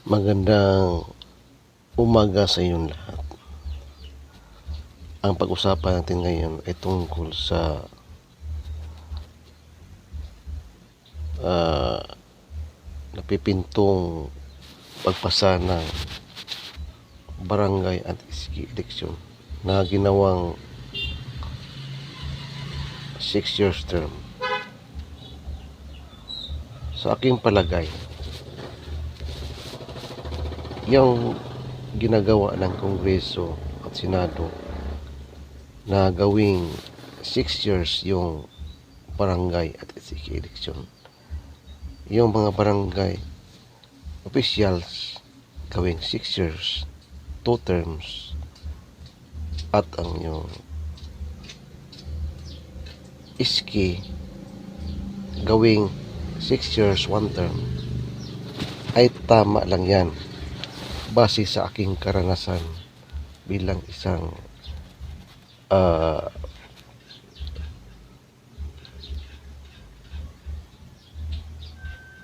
Magandang umaga sa inyong lahat. Ang pag-usapan natin ngayon ay tungkol sa napipintong pagpasa ng barangay at iski election na ginawang 6 years term. Sa aking palagay, yung ginagawa ng Kongreso at Senado na gawing 6 years yung barangay at SK election, yung mga barangay officials gawing 6 years 2 terms, at ang yung SK gawing 6 years 1 term, ay tama lang yan base sa aking karanasan bilang isang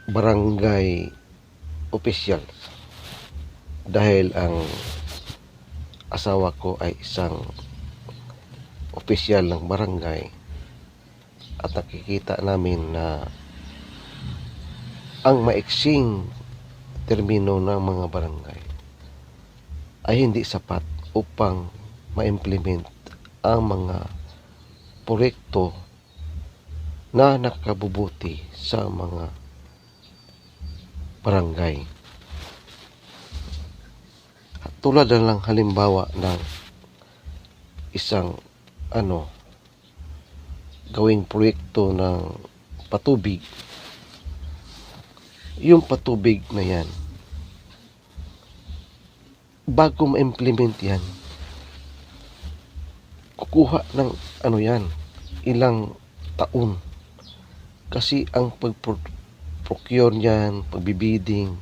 barangay official, dahil ang asawa ko ay isang opisyal ng barangay at nakikita namin na ang maiksing termino ng mga barangay ay hindi sapat upang ma-implement ang mga proyekto na nakakabubuti sa mga barangay. At tulad na lang halimbawa ng isang gawing proyekto ng patubig. Yung patubig na yan, bago ma-implement yan, kukuha ng ilang taon, kasi ang pag-procure niyan, pagbibidding,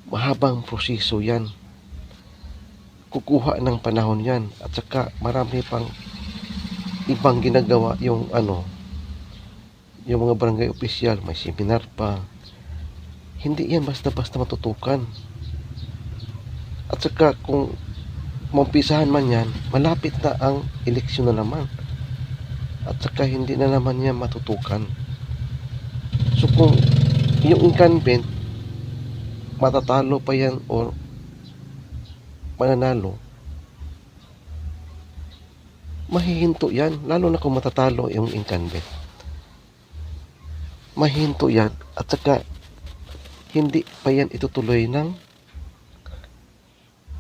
mahabang proseso yan, kukuha ng panahon yan, at saka marami pang ibang ginagawa yung yung mga barangay official, may seminar pa. Hindi yan basta-basta matutukan. At saka kung maumpisahan man yan, malapit na ang eleksyon na naman, at saka hindi na naman yan matutukan. So kung yung incumbent matatalo pa yan o mananalo, mahihinto yan, lalo na kung matatalo yung incumbent. Mahihinto yan, at saka hindi pa yan itutuloy ng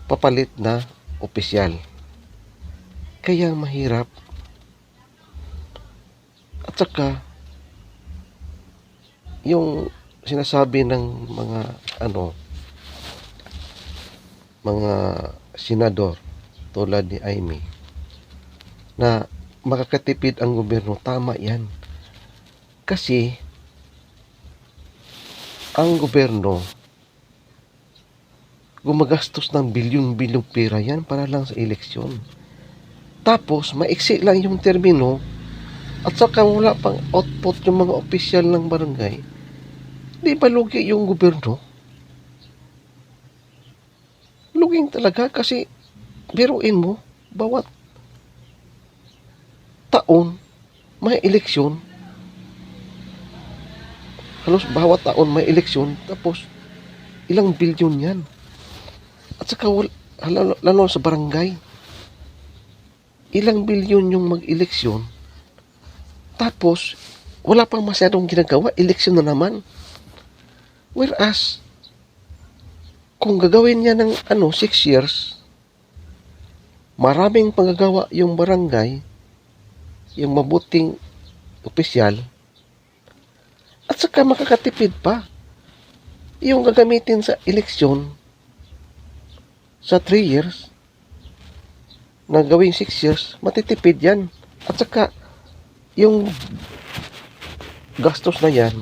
papalit na opisyal. Kaya mahirap. At saka yung sinasabi ng mga senador tulad ni Amy na makakatipid ang gobyerno, tama yan. Kasi ang gobyerno gumagastos ng bilyon-bilyong pera yan para lang sa eleksyon. Tapos, maiksi lang yung termino, at saka wala pang output yung mga opisyal ng barangay. Di ba lugi yung gobyerno? Luging talaga, kasi biruin mo, bawat taon may eleksyon. Halos bawat taon may eleksyon, tapos ilang bilyon yan. At saka lalo sa barangay, ilang bilyon yung mag-eleksyon, tapos wala pang masyadong ginagawa, eleksyon na naman. Whereas kung gagawin niya ng 6 years, maraming panggagawa yung barangay, yung mabuting opisyal, at saka makakatipid pa. Yung gagamitin sa eleksyon sa 3 years na gawing 6 years, matitipid yan. At saka yung gastos na yan,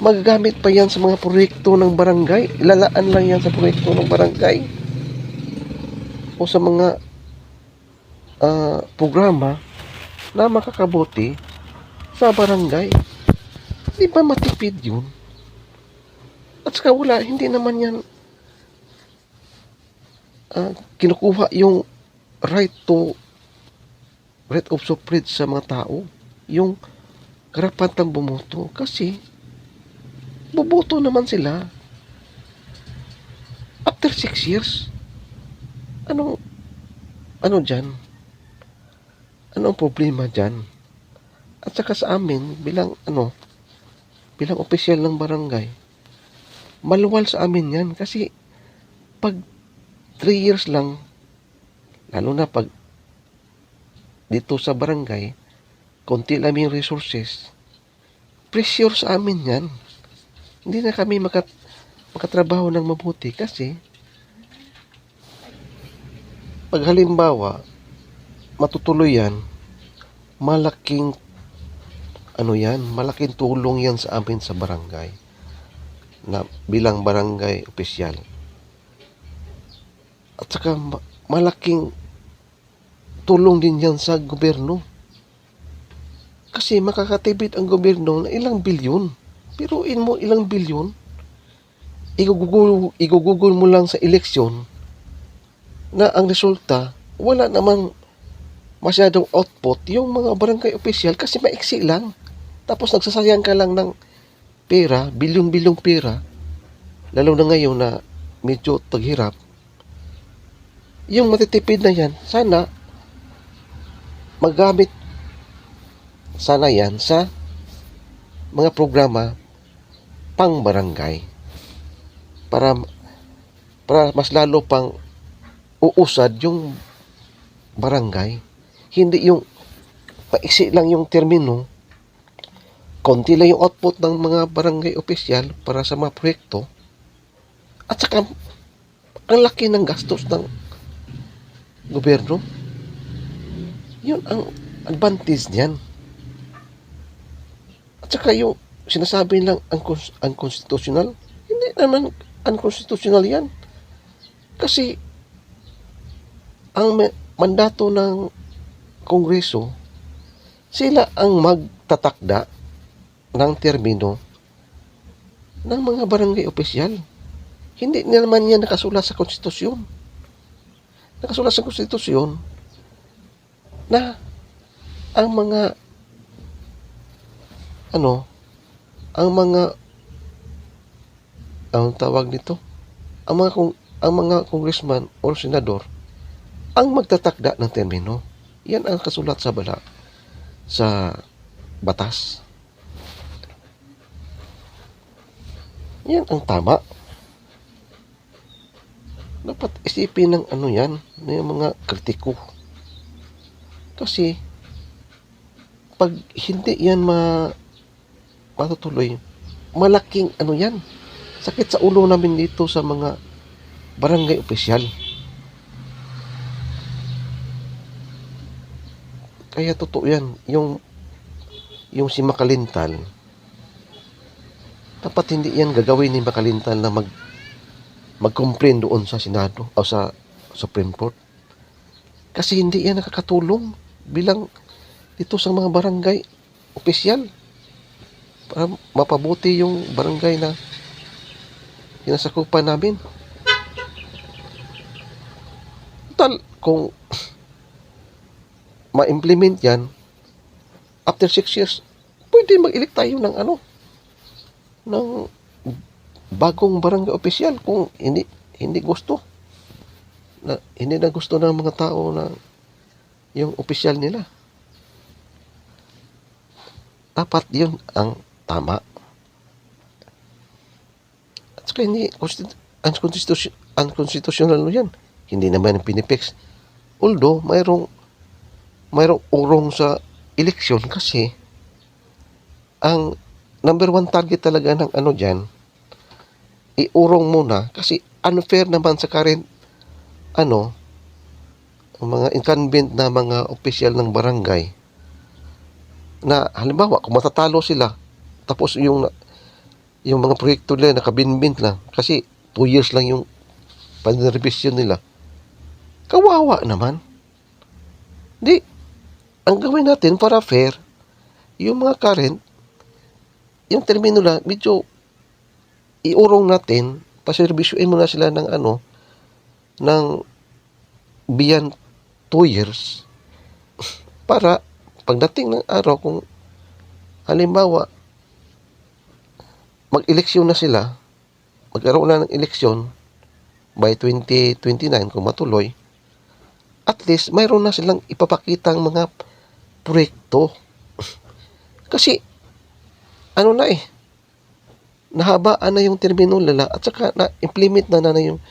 magagamit pa yan sa mga proyekto ng barangay. Ilalaan lang yan sa proyekto ng barangay o sa mga programa na makakabuti sa barangay. Di ba matipid yun? At At saka wala, hindi naman yan kinukuha yung right of suffrage sa mga tao. Yung karapatang bumoto. Kasi, buboto naman sila. After 6 years, anong, ano dyan? Anong problema dyan? At saka sa amin, bilang opisyal ng barangay, maluwal sa amin yan. Kasi, pag 3 years lang, lalo na pag dito sa barangay, konti lang yung resources, pressure sa amin yan. Hindi na kami makatrabaho ng mabuti kasi pag halimbawa matutuloy yan, malaking malaking tulong yan sa amin sa barangay na bilang barangay opisyal. At saka malaking tulong din yan sa gobyerno. Kasi makakatipid ang gobyerno na ilang bilyon. Piruin mo ilang bilyon. Igugugol mo lang sa eleksyon na ang resulta, wala namang masyadong output yung mga barangay opisyal kasi maiksi lang. Tapos nagsasayang ka lang ng pera, bilyon-bilyong pera, lalo na ngayon na medyo taghirap. Yung matitipid na yan, sana magamit sana yan sa mga programa pang barangay para mas lalo pang uusad yung barangay. Hindi yung paiksi lang yung termino, konti lang yung output ng mga barangay opisyal para sa mga proyekto, at saka ang laki ng gastos ng gobyerno. Yun ang advantage niyan. At saka yung sinasabi lang unconstitutional, hindi naman unconstitutional yan. Kasi ang mandato ng Kongreso, sila ang magtatakda ng termino ng mga barangay opisyal. Hindi naman yan nakasulat sa konstitusyon. Nakasulat sa konstitusyon na ang mga ang mga congressman o senador ang magtatakda ng termino. Yan ang kasulat sa batas. Yan ang tama. Dapat isipin ng yan, ng mga kritiko. Kasi pag hindi yan matutuloy, malaking yan, sakit sa ulo namin dito sa mga barangay opisyal. Kaya totoo yan, yung si Makalintal, dapat hindi yan gagawin ni Makalintal na mag-complain doon sa Senado o sa Supreme Court. Kasi hindi yan nakakatulong bilang dito sa mga barangay opisyal para mapabuti yung barangay na sinasakupan namin. Total, kung ma-implement yan, after 6 years, pwede mag-elect tayo ng ng bagong barangay opisyal kung hindi gusto. Hindi na gusto ng mga tao na yung opisyal nila. Dapat yun ang tama. At saka hindi unconstitutional yan. Hindi naman pinipix. Although, mayroong urong sa eleksyon kasi ang number 1 target talaga ng dyan, iurong muna kasi unfair naman sa current ang mga incumbent na mga opisyal ng barangay na halimbawa kung matatalo sila tapos yung mga proyekto nila nakabinbint lang kasi 2 years lang yung panrevision nila, kawawa naman. Di, ang gawin natin para fair, yung mga current, yung termino na medyo iurong natin, paserbisyuin mo na sila ng ng beyond 2 years para pagdating ng araw kung halimbawa mag-eleksyon na sila, magkaroon na ng eleksyon by 2029 kung matuloy, at least mayroon na silang ipapakitang mga proyekto. Kasi nahabaan na yung termino nila at saka na-implement na yung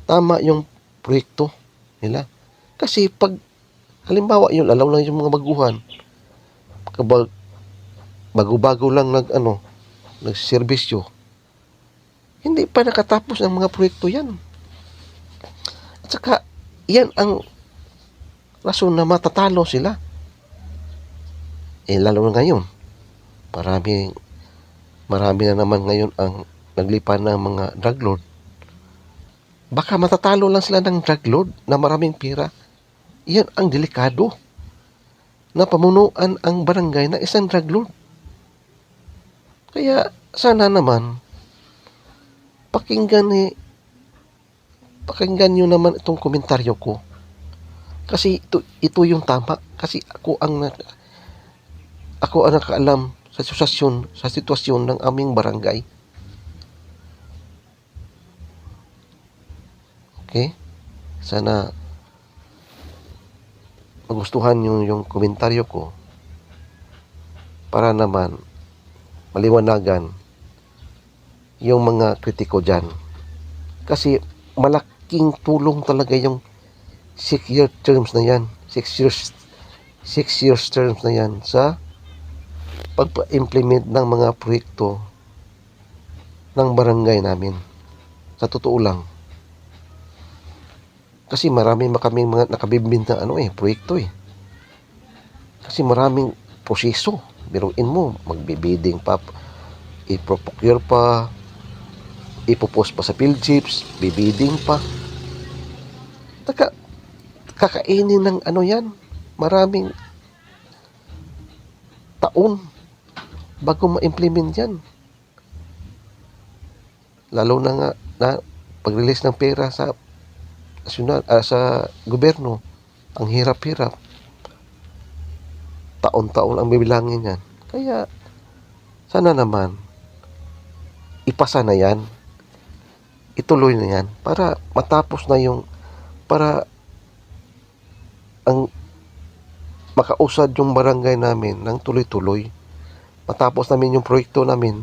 tama yung proyekto nila. Kasi pag halimbawa yun, alaw lang yung mga baguhan, kapag bago-bago lang nagserbisyo, hindi pa nakatapos ang mga proyekto yan. At saka, yan ang rason na matatalo sila. Lalo na ngayon, marami na naman ngayon ang naglipan ng mga drug lord. Baka matatalo lang sila ng drug lord na maraming pera. Yan ang delikado na pamunuan ang barangay na isang drug lord. Kaya sana naman pakinggan nyo naman itong komentaryo ko. Kasi ito yung tama. Kasi ako ang nakaalam sa sitwasyon ng aming barangay. Okay? Sana magustuhan nyo yung komentaryo ko para naman maliwanagan yung mga kritiko dyan. Kasi malaking tulong talaga yung 6-year terms na yan. 6 years terms na yan sa pagpa-implement ng mga proyekto ng barangay namin. Sa totoo lang. Kasi marami kaming mga nakabimbing na proyekto eh. Kasi maraming proseso. Biruin mo, magbibidding pa, iproprocure pa, ipopost pa sa PhilGips, bibidding pa. Kakainin ng yan, maraming taon bago ma-implement yan. Lalo na nga na pag-release ng pera sa nasyonal, sa gobyerno, ang hirap-hirap. Taon-taon ang bibilangin yan. Kaya sana naman ipasa na yan, ituloy na yan para matapos na para ang makausad yung barangay namin ng tuloy-tuloy. Matapos namin yung proyekto namin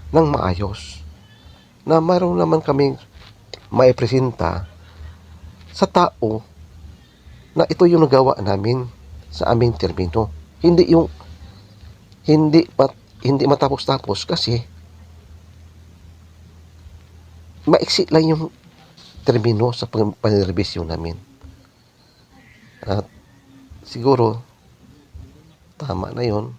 ng maayos. Na mayroon naman kaming maipresenta sa tao na ito yung nagawa namin sa aming termino. Hindi matapos-tapos kasi maiksi lang yung termino sa panrerbisyo namin. At siguro tama na yon.